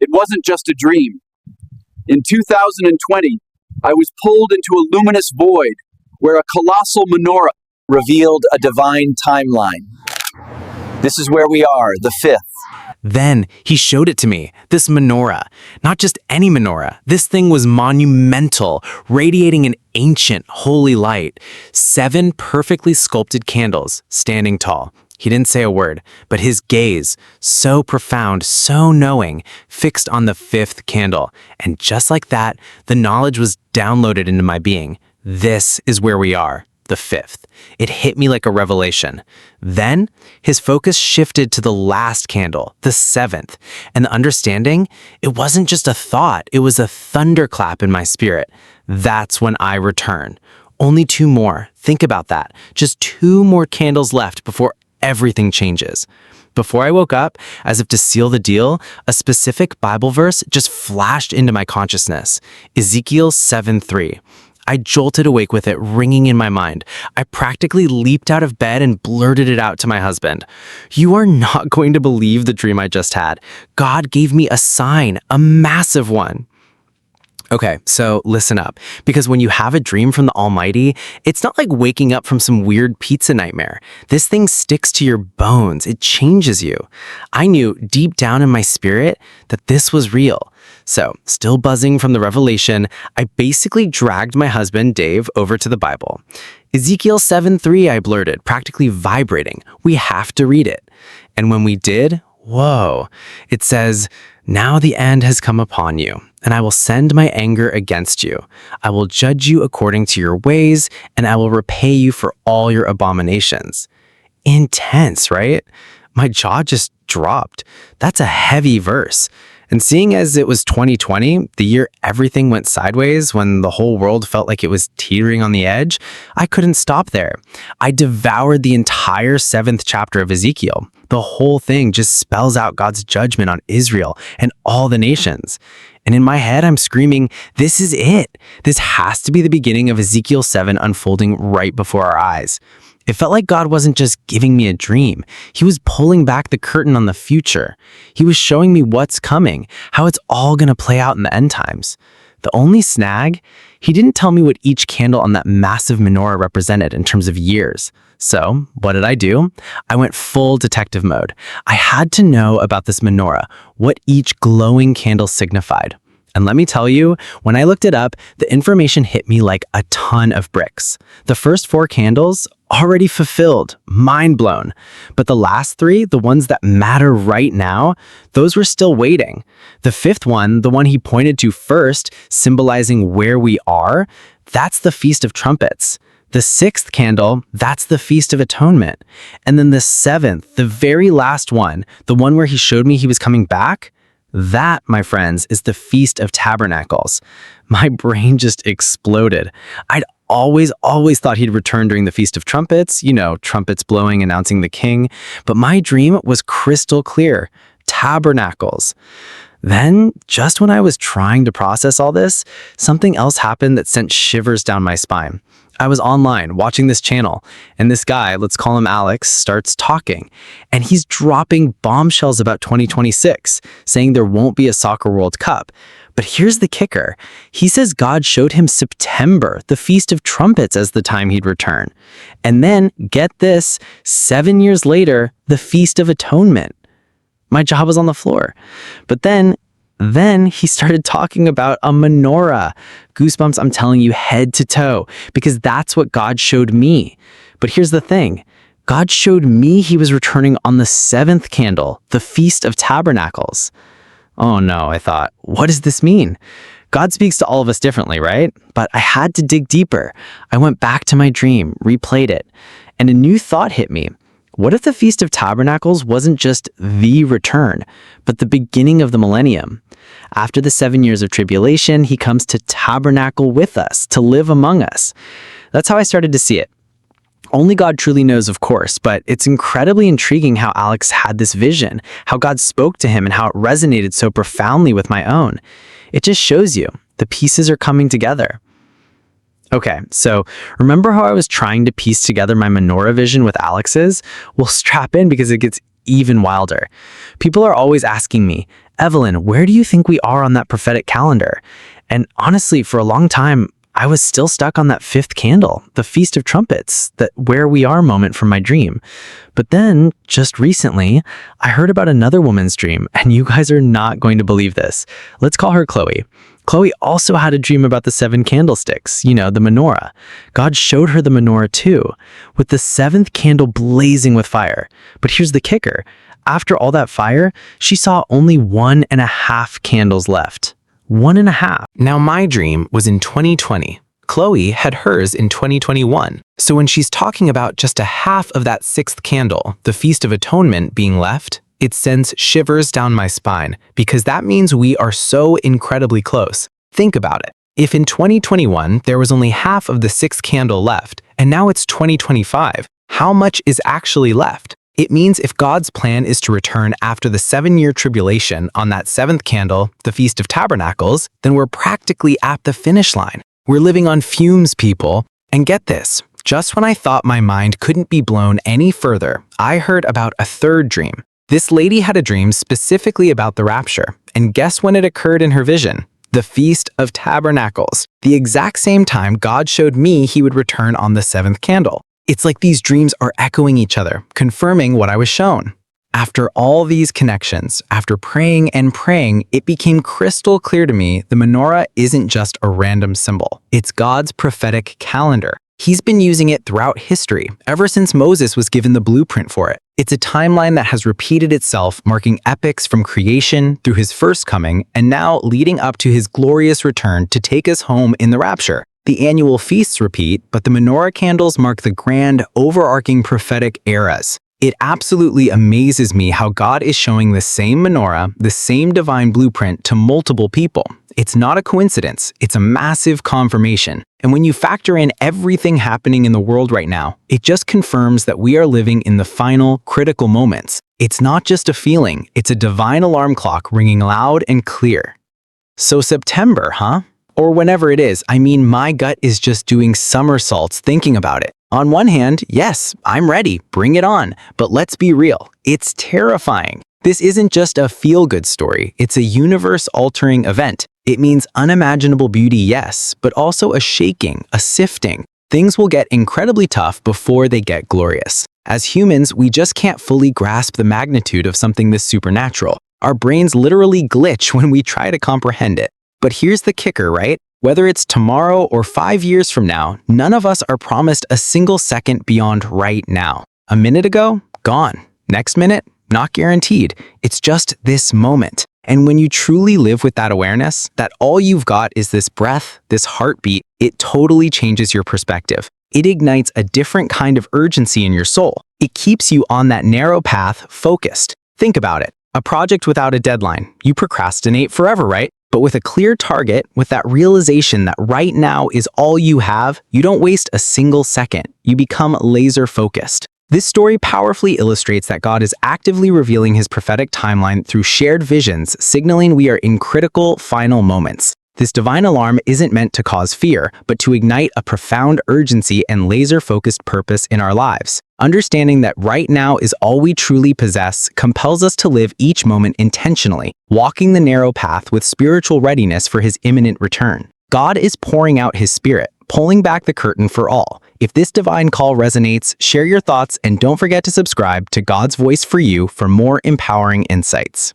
It wasn't just a dream. In 2020, I was pulled into a luminous void where a colossal menorah revealed a divine timeline. This is where we are, the fifth. Then he showed it to me, this menorah. Not just any menorah. This thing was monumental, radiating an ancient, holy light. 7 perfectly sculpted candles, standing tall. He didn't say a word, but his gaze, so profound, so knowing, fixed on the 5th candle. And just like that, the knowledge was downloaded into my being. This is where we are. The 5th. It hit me like a revelation. Then, his focus shifted to the last candle, the 7th, and the understanding, it wasn't just a thought, it was a thunderclap in my spirit. That's when I return. Only 2 more. Think about that. Just 2 more candles left before everything changes. Before I woke up, as if to seal the deal, a specific Bible verse just flashed into my consciousness. Ezekiel 7:3. I jolted awake with it ringing in my mind. I practically leaped out of bed and blurted it out to my husband. You are not going to believe the dream I just had. God gave me a sign, a massive one. Okay, so listen up, because when you have a dream from the Almighty, it's not like waking up from some weird pizza nightmare. This thing sticks to your bones. It changes you. I knew deep down in my spirit that this was real. So, still buzzing from the revelation, I basically dragged my husband, Dave, over to the Bible. Ezekiel 7:3, I blurted, practically vibrating. We have to read it. And when we did, whoa, it says, "Now the end has come upon you, and I will send my anger against you. I will judge you according to your ways, and I will repay you for all your abominations." Intense, right? My jaw just dropped. That's a heavy verse. And seeing as it was 2020, the year everything went sideways, when the whole world felt like it was teetering on the edge, I couldn't stop there. I devoured the entire 7th chapter of Ezekiel. The whole thing just spells out God's judgment on Israel and all the nations. And in my head, I'm screaming, this is it. This has to be the beginning of Ezekiel 7 unfolding right before our eyes. It felt like God wasn't just giving me a dream. He was pulling back the curtain on the future. He was showing me what's coming, how it's all going to play out in the end times. The only snag, he didn't tell me what each candle on that massive menorah represented in terms of years. So, what did I do? I went full detective mode. I had to know about this menorah, what each glowing candle signified. And let me tell you, when I looked it up, the information hit me like a ton of bricks. The first 4 candles, already fulfilled, mind blown. But the last 3, the ones that matter right now, those were still waiting. The 5th one, the one he pointed to first, symbolizing where we are, that's the Feast of Trumpets. The 6th candle, that's the Feast of Atonement. And then the 7th, the very last one, the one where he showed me he was coming back, that, my friends, is the Feast of Tabernacles. My brain just exploded. I'd always thought he'd return during the Feast of Trumpets, trumpets blowing, announcing the king. But my dream was crystal clear. Tabernacles. Then, just when I was trying to process all this, something else happened that sent shivers down my spine. I was online watching this channel, and this guy, let's call him Alex, starts talking. And he's dropping bombshells about 2026, saying there won't be a soccer World Cup. But here's the kicker. He says God showed him September, the Feast of Trumpets, as the time he'd return. And then, get this, 7 years later, the Feast of Atonement. My jaw was on the floor. But then he started talking about a menorah. Goosebumps, I'm telling you, head to toe, because that's what God showed me. But here's the thing. God showed me he was returning on the 7th candle, the Feast of Tabernacles. Oh no, I thought, what does this mean? God speaks to all of us differently, right? But I had to dig deeper. I went back to my dream, replayed it, and a new thought hit me. What if the Feast of Tabernacles wasn't just the return, but the beginning of the Millennium? After the 7 years of tribulation, he comes to tabernacle with us, to live among us. That's how I started to see it. Only God truly knows, of course, but it's incredibly intriguing how Alex had this vision, how God spoke to him, and how it resonated so profoundly with my own. It just shows you, the pieces are coming together. Okay, so remember how I was trying to piece together my menorah vision with Alex's? Well, strap in because it gets even wilder. People are always asking me, Evelyn, where do you think we are on that prophetic calendar? And honestly, for a long time, I was still stuck on that fifth candle, the Feast of Trumpets, that where we are moment from my dream. But then, just recently, I heard about another woman's dream, and you guys are not going to believe this. Let's call her Chloe. Chloe also had a dream about the 7 candlesticks, the menorah. God showed her the menorah too, with the 7th candle blazing with fire. But here's the kicker. After all that fire, she saw only 1.5 candles left. 1.5. Now my dream was in 2020. Chloe had hers in 2021. So when she's talking about just a half of that 6th candle, the Feast of Atonement, being left, it sends shivers down my spine because that means we are so incredibly close. Think about it. If in 2021 there was only half of the 6th candle left, and now it's 2025, how much is actually left? It means if God's plan is to return after the 7-year tribulation on that 7th candle, the Feast of Tabernacles, then we're practically at the finish line. We're living on fumes, people. And get this, just when I thought my mind couldn't be blown any further, I heard about a third dream. This lady had a dream specifically about the rapture, and guess when it occurred in her vision? The Feast of Tabernacles, the exact same time God showed me he would return on the 7th candle. It's like these dreams are echoing each other, confirming what I was shown. After all these connections, after praying and praying, it became crystal clear to me the menorah isn't just a random symbol. It's God's prophetic calendar. He's been using it throughout history, ever since Moses was given the blueprint for it. It's a timeline that has repeated itself, marking epochs from creation through his first coming, and now leading up to his glorious return to take us home in the rapture. The annual feasts repeat, but the menorah candles mark the grand, overarching prophetic eras. It absolutely amazes me how God is showing the same menorah, the same divine blueprint to multiple people. It's not a coincidence, it's a massive confirmation. And when you factor in everything happening in the world right now, it just confirms that we are living in the final, critical moments. It's not just a feeling, it's a divine alarm clock ringing loud and clear. So September, huh? Or whenever it is, my gut is just doing somersaults thinking about it. On one hand, yes, I'm ready, bring it on. But let's be real, it's terrifying. This isn't just a feel-good story, it's a universe-altering event. It means unimaginable beauty, yes, but also a shaking, a sifting. Things will get incredibly tough before they get glorious. As humans, we just can't fully grasp the magnitude of something this supernatural. Our brains literally glitch when we try to comprehend it. But here's the kicker, right? Whether it's tomorrow or 5 years from now, none of us are promised a single second beyond right now. A minute ago, gone. Next minute, not guaranteed. It's just this moment. And when you truly live with that awareness, that all you've got is this breath, this heartbeat, it totally changes your perspective. It ignites a different kind of urgency in your soul. It keeps you on that narrow path, focused. Think about it. A project without a deadline. You procrastinate forever, right? But with a clear target, with that realization that right now is all you have, you don't waste a single second. You become laser focused. This story powerfully illustrates that God is actively revealing his prophetic timeline through shared visions, signaling we are in critical, final moments. This divine alarm isn't meant to cause fear, but to ignite a profound urgency and laser-focused purpose in our lives. Understanding that right now is all we truly possess compels us to live each moment intentionally, walking the narrow path with spiritual readiness for his imminent return. God is pouring out his spirit, pulling back the curtain for all. If this divine call resonates, share your thoughts and don't forget to subscribe to God's Voice for You for more empowering insights.